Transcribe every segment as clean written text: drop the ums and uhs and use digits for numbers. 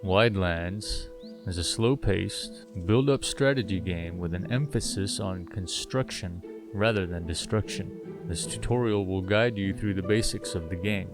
Widelands is a slow-paced, build-up strategy game with an emphasis on construction rather than destruction. This tutorial will guide you through the basics of the game.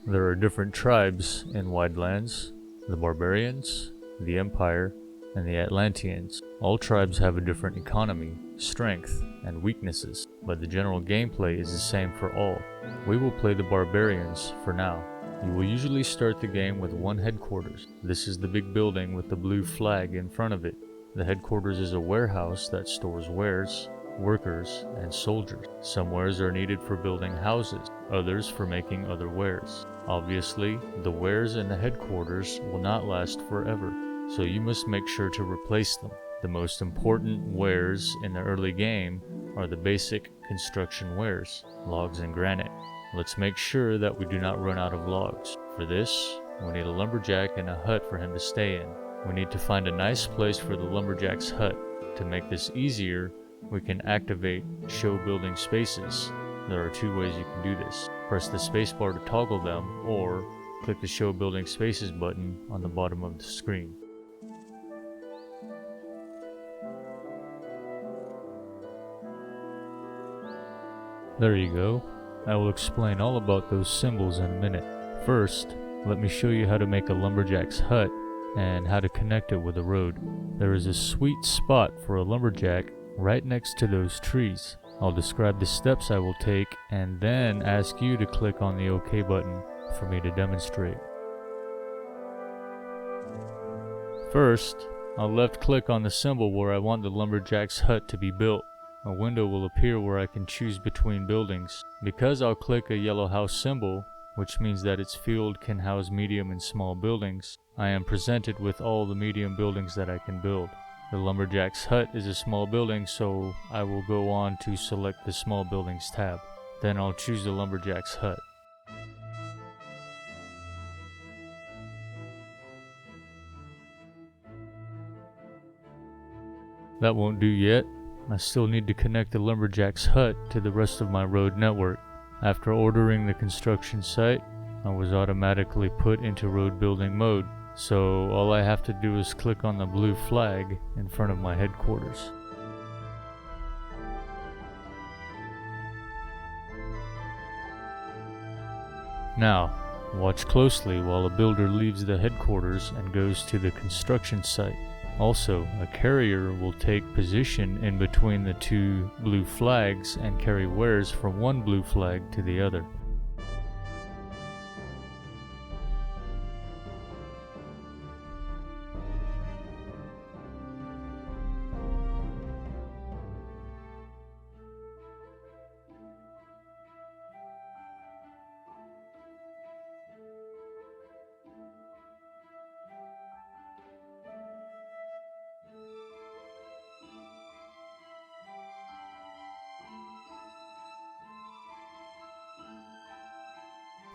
There are different tribes in Widelands: the Barbarians, the Empire, and the Atlanteans. All tribes have a different economy, strength, and weaknesses, but the general gameplay is the same for all. We will play the Barbarians for now. You will usually start the game with one headquarters. This is the big building with the blue flag in front of it. The headquarters is a warehouse that stores wares, workers, and soldiers. Some wares are needed for building houses, others for making other wares. Obviously, the wares in the headquarters will not last forever, so you must make sure to replace them. The most important wares in the early game are the basic construction wares, logs and granite. Let's make sure that we do not run out of logs. For this, we need a lumberjack and a hut for him to stay in. We need to find a nice place for the lumberjack's hut. To make this easier, we can activate show building spaces. There are two ways you can do this. Press the spacebar to toggle them, or click the show building spaces button on the bottom of the screen. There you go. I will explain all about those symbols in a minute. First, let me show you how to make a lumberjack's hut and how to connect it with a road. There is a sweet spot for a lumberjack right next to those trees. I'll describe the steps I will take and then ask you to click on the OK button for me to demonstrate. First, I'll left click on the symbol where I want the lumberjack's hut to be built. A window will appear where I can choose between buildings. Because I'll click a yellow house symbol, which means that its field can house medium and small buildings, I am presented with all the medium buildings that I can build. The lumberjack's hut is a small building, so I will go on to select the small buildings tab. Then I'll choose the lumberjack's hut. That won't do yet. I still need to connect the lumberjack's hut to the rest of my road network. After ordering the construction site, I was automatically put into road building mode, so all I have to do is click on the blue flag in front of my headquarters. Now, watch closely while a builder leaves the headquarters and goes to the construction site. Also, a carrier will take position in between the two blue flags and carry wares from one blue flag to the other.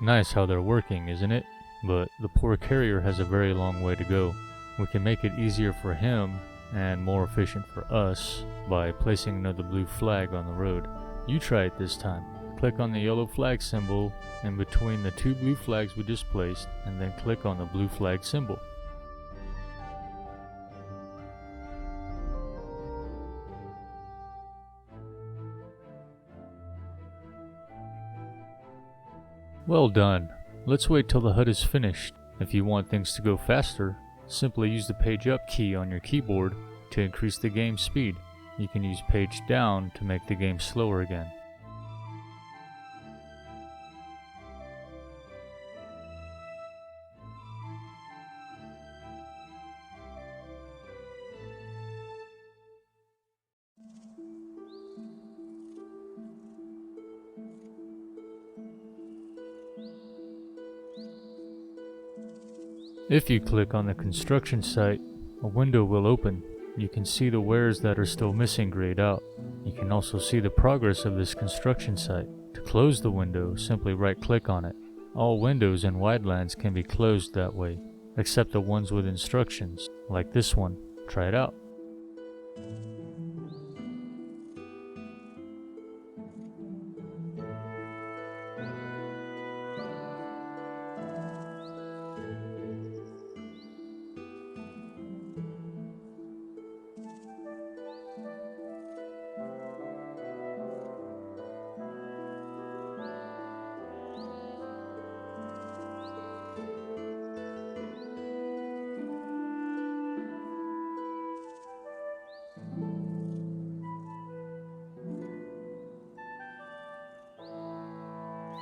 Nice how they're working, isn't it? But the poor carrier has a very long way to go. We can make it easier for him and more efficient for us by placing another blue flag on the road. You try it this time. Click on the yellow flag symbol in between the two blue flags we just placed, and then click on the blue flag symbol. Well done. Let's wait till the hut is finished. If you want things to go faster, simply use the page up key on your keyboard to increase the game speed. You can use page down to make the game slower again. If you click on the construction site, a window will open. You can see the wares that are still missing grayed out. You can also see the progress of this construction site. To close the window, simply right-click on it. All windows in Widelands can be closed that way, except the ones with instructions, like this one. Try it out.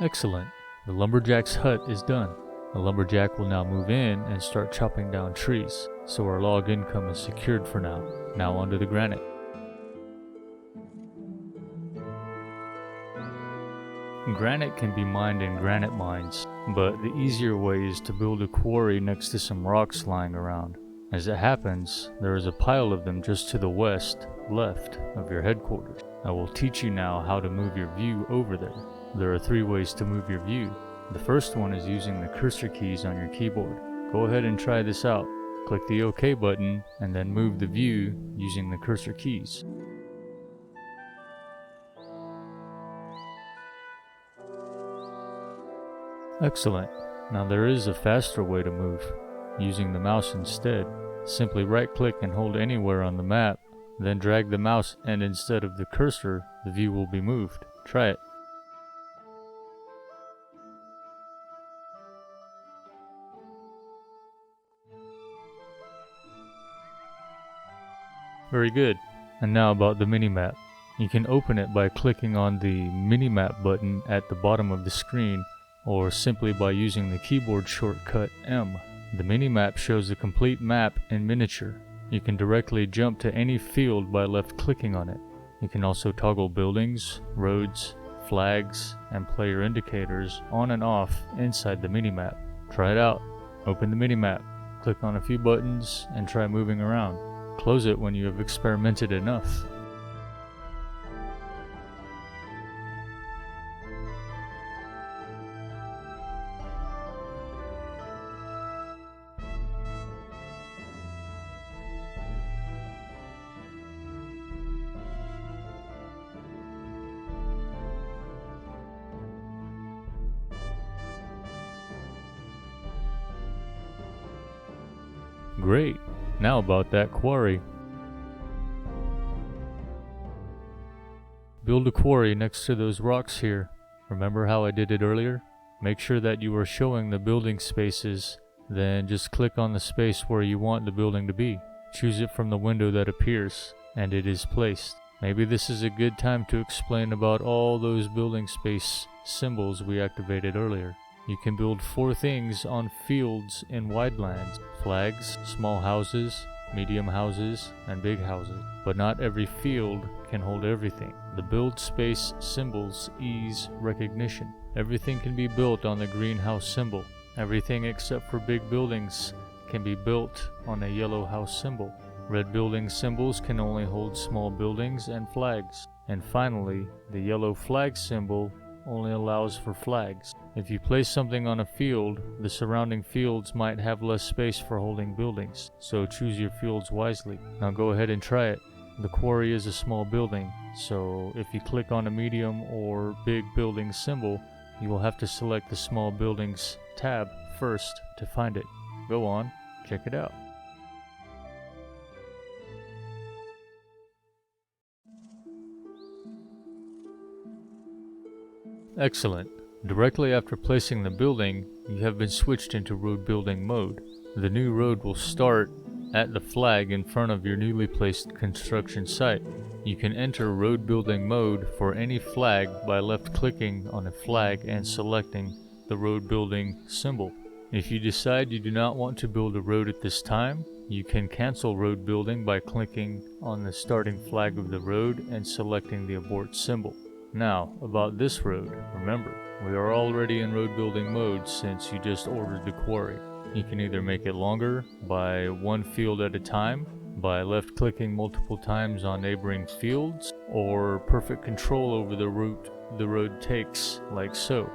Excellent. The lumberjack's hut is done. The lumberjack will now move in and start chopping down trees, so our log income is secured for now. Now onto the granite. Granite can be mined in granite mines, but the easier way is to build a quarry next to some rocks lying around. As it happens, there is a pile of them just to the left of your headquarters. I will teach you now how to move your view over there. There are 3 ways to move your view. The first one is using the cursor keys on your keyboard. Go ahead and try this out. Click the OK button and then move the view using the cursor keys. Excellent. Now there is a faster way to move, using the mouse instead. Simply right-click and hold anywhere on the map, then drag the mouse and instead of the cursor, the view will be moved. Try it. Very good. And now about the minimap. You can open it by clicking on the minimap button at the bottom of the screen, or simply by using the keyboard shortcut M. The minimap shows the complete map in miniature. You can directly jump to any field by left-clicking on it. You can also toggle buildings, roads, flags, and player indicators on and off inside the minimap. Try it out. Open the minimap, click on a few buttons, and try moving around. Close it when you have experimented enough. Great. Now about that quarry. Build a quarry next to those rocks here. Remember how I did it earlier? Make sure that you are showing the building spaces, then just click on the space where you want the building to be. Choose it from the window that appears, and it is placed. Maybe this is a good time to explain about all those building space symbols we activated earlier. You can build 4 things on fields in Widelands: flags, small houses, medium houses, and big houses. But not every field can hold everything. The build space symbols ease recognition. Everything can be built on the greenhouse symbol. Everything except for big buildings can be built on a yellow house symbol. Red building symbols can only hold small buildings and flags. And finally, the yellow flag symbol only allows for flags. If you place something on a field, the surrounding fields might have less space for holding buildings, so choose your fields wisely. Now go ahead and try it. The quarry is a small building, so if you click on a medium or big building symbol, you will have to select the small buildings tab first to find it. Go on, check it out. Excellent. Directly after placing the building, you have been switched into road building mode. The new road will start at the flag in front of your newly placed construction site. You can enter road building mode for any flag by left-clicking on a flag and selecting the road building symbol. If you decide you do not want to build a road at this time, you can cancel road building by clicking on the starting flag of the road and selecting the abort symbol. Now, about this road, remember, we are already in road building mode since you just ordered the quarry. You can either make it longer by 1 field at a time, by left-clicking multiple times on neighboring fields, or perfect control over the route the road takes, like so.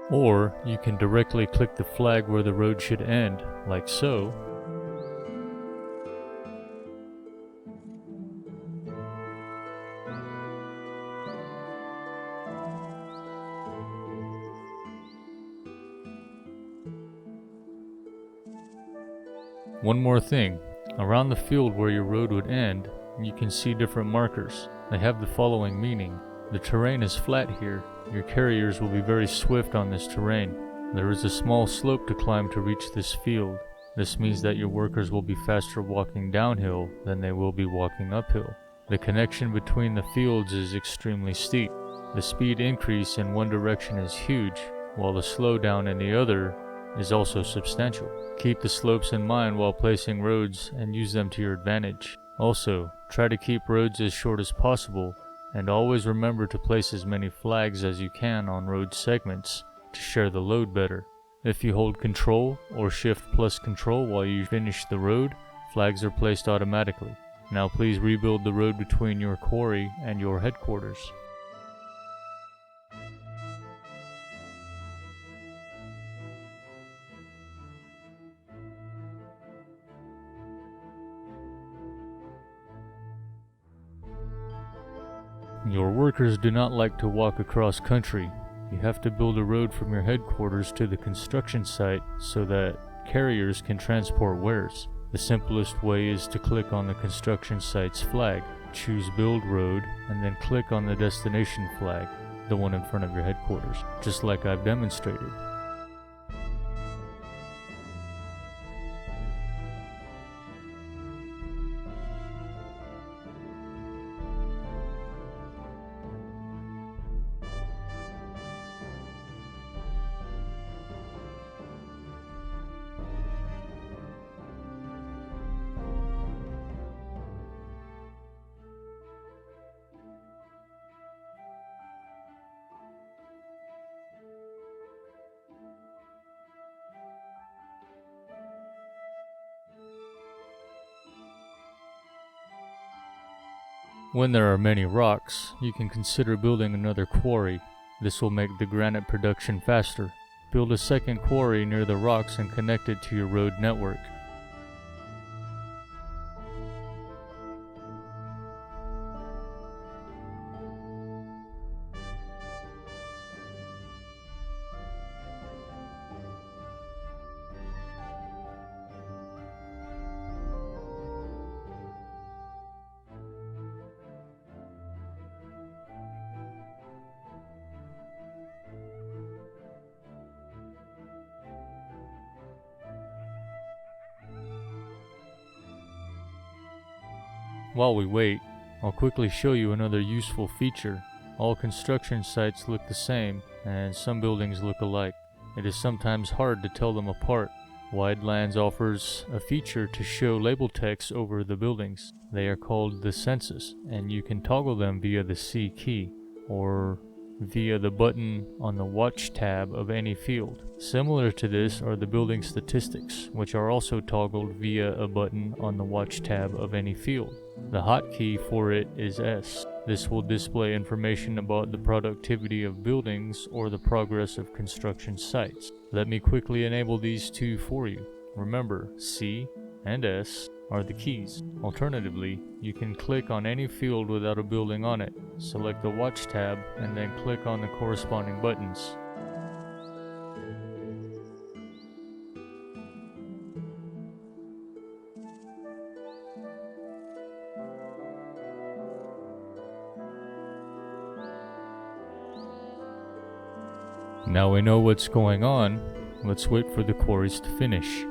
Or you can directly click the flag where the road should end, like so. One more thing, around the field where your road would end, you can see different markers. They have the following meaning. The terrain is flat here. Your carriers will be very swift on this terrain. There is a small slope to climb to reach this field. This means that your workers will be faster walking downhill than they will be walking uphill. The connection between the fields is extremely steep. The speed increase in one direction is huge, while the slowdown in the other is also substantial. Keep the slopes in mind while placing roads and use them to your advantage. Also, try to keep roads as short as possible, and always remember to place as many flags as you can on road segments to share the load better. If you hold Control or Shift plus Control while you finish the road, flags are placed automatically. Now please rebuild the road between your quarry and your headquarters. Your workers do not like to walk across country. You have to build a road from your headquarters to the construction site so that carriers can transport wares. The simplest way is to click on the construction site's flag, choose Build Road, and then click on the destination flag, the one in front of your headquarters, just like I've demonstrated. When there are many rocks, you can consider building another quarry. This will make the granite production faster. Build a second quarry near the rocks and connect it to your road network. While we wait, I'll quickly show you another useful feature. All construction sites look the same, and some buildings look alike. It is sometimes hard to tell them apart. Widelands offers a feature to show label text over the buildings. They are called the census, and you can toggle them via the C key, or via the button on the Watch tab of any field. Similar to this are the building statistics, which are also toggled via a button on the Watch tab of any field. The hotkey for it is S. This will display information about the productivity of buildings or the progress of construction sites. Let me quickly enable these two for you. Remember, C and S are the keys. Alternatively, you can click on any field without a building on it, select the Watch tab, and then click on the corresponding buttons. Now we know what's going on, let's wait for the quarries to finish.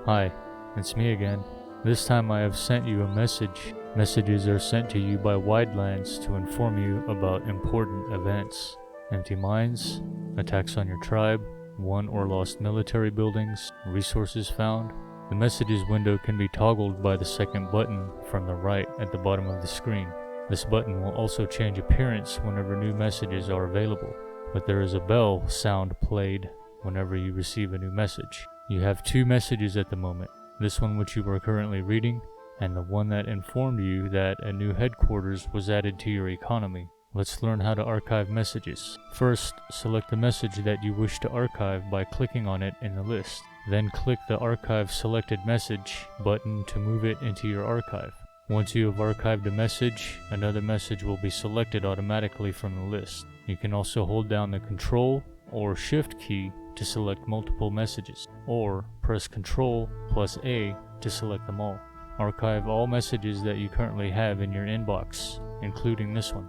Hi, it's me again. This time I have sent you a message. Messages are sent to you by Widelands to inform you about important events. Empty mines, attacks on your tribe, won or lost military buildings, resources found. The messages window can be toggled by the second button from the right at the bottom of the screen. This button will also change appearance whenever new messages are available, but there is a bell sound played whenever you receive a new message. You have two messages at the moment. this one which you are currently reading, and the one that informed you that a new headquarters was added to your economy. Let's learn how to archive messages. First, select the message that you wish to archive by clicking on it in the list. Then click the Archive Selected Message button to move it into your archive. Once you have archived a message, another message will be selected automatically from the list. You can also hold down the Control or Shift key to select multiple messages, or press Control plus A to select them all. Archive all messages that you currently have in your inbox, including this one.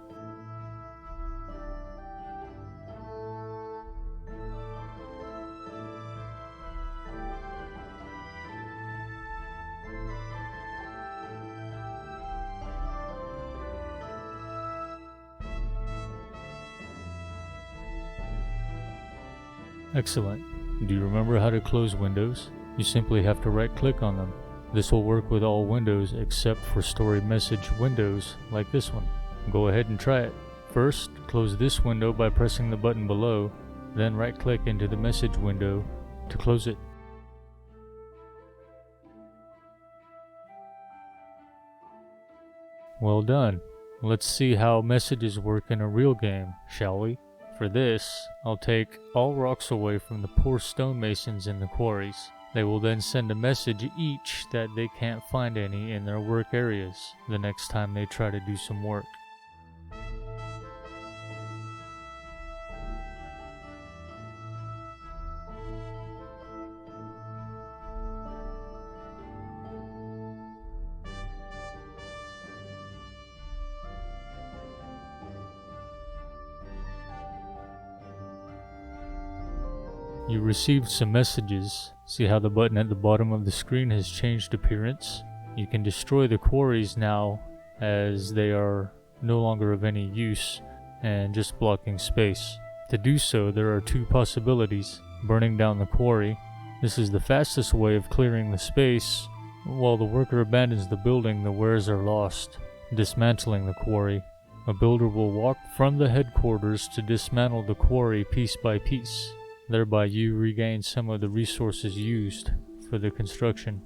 Excellent. Do you remember how to close windows? You simply have to right-click on them. This will work with all windows except for story message windows like this one. Go ahead and try it. First, close this window by pressing the button below, then right-click into the message window to close it. Well done. Let's see how messages work in a real game, shall we? For this, I'll take all rocks away from the poor stonemasons in the quarries. They will then send a message each that they can't find any in their work areas the next time they try to do some work. You received some messages. See how the button at the bottom of the screen has changed appearance? You can destroy the quarries now, as they are no longer of any use and just blocking space. To do so, there are two possibilities. Burning down the quarry. This is the fastest way of clearing the space. While the worker abandons the building, the wares are lost. Dismantling the quarry. A builder will walk from the headquarters to dismantle the quarry piece by piece. Thereby you regain some of the resources used for the construction.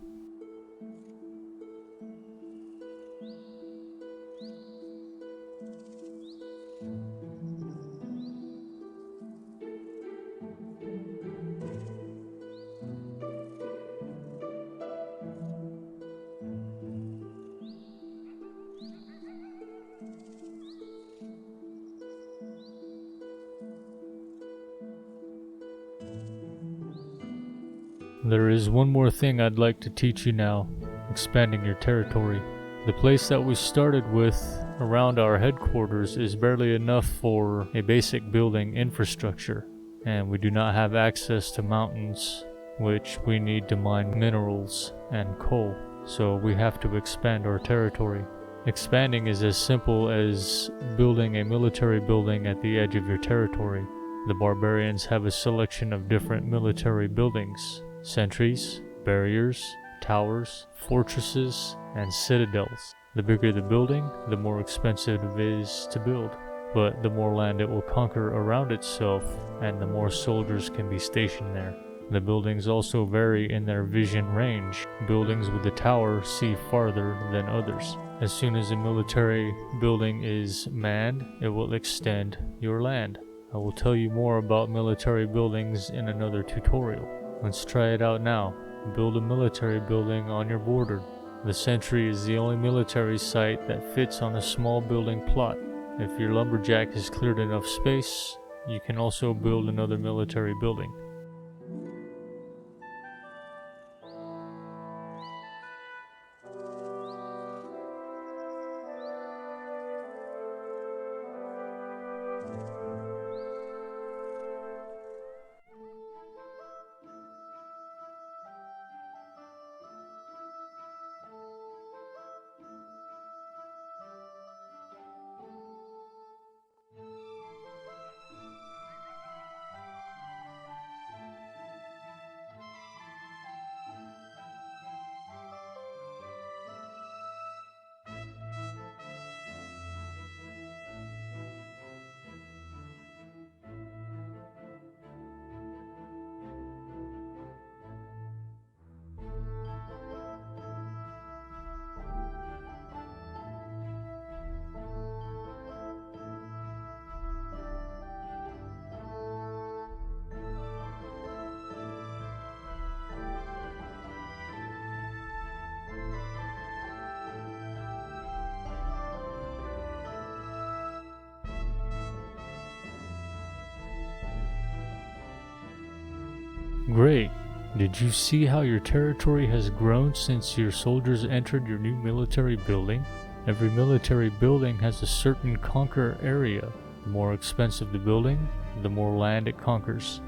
There is one more thing I'd like to teach you now, expanding your territory. The place that we started with around our headquarters is barely enough for a basic building infrastructure, and we do not have access to mountains, which we need to mine minerals and coal, so we have to expand our territory. Expanding is as simple as building a military building at the edge of your territory. The barbarians have a selection of different military buildings. Sentries, barriers, towers, fortresses, and citadels. The bigger the building, the more expensive it is to build, but the more land it will conquer around itself, and the more soldiers can be stationed there. The buildings also vary in their vision range. Buildings with a tower see farther than others. As soon as a military building is manned, it will extend your land. I will tell you more about military buildings in another tutorial. Let's try it out now. Build a military building on your border. The sentry is the only military site that fits on a small building plot. If your lumberjack has cleared enough space, you can also build another military building. Great! Did you see how your territory has grown since your soldiers entered your new military building? Every military building has a certain conquer area. The more expensive the building, the more land it conquers.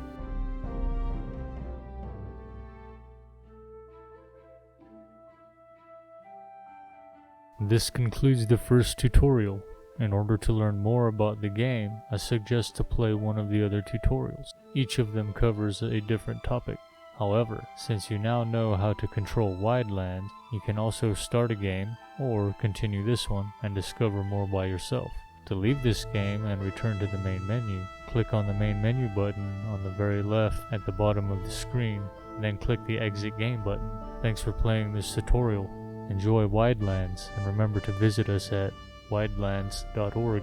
This concludes the first tutorial. In order to learn more about the game, I suggest to play one of the other tutorials. Each of them covers a different topic. However, since you now know how to control Widelands, you can also start a game, or continue this one and discover more by yourself. To leave this game and return to the main menu, click on the main menu button on the very left at the bottom of the screen, then click the exit game button. Thanks for playing this tutorial. Enjoy Widelands, and remember to visit us at widelands.org.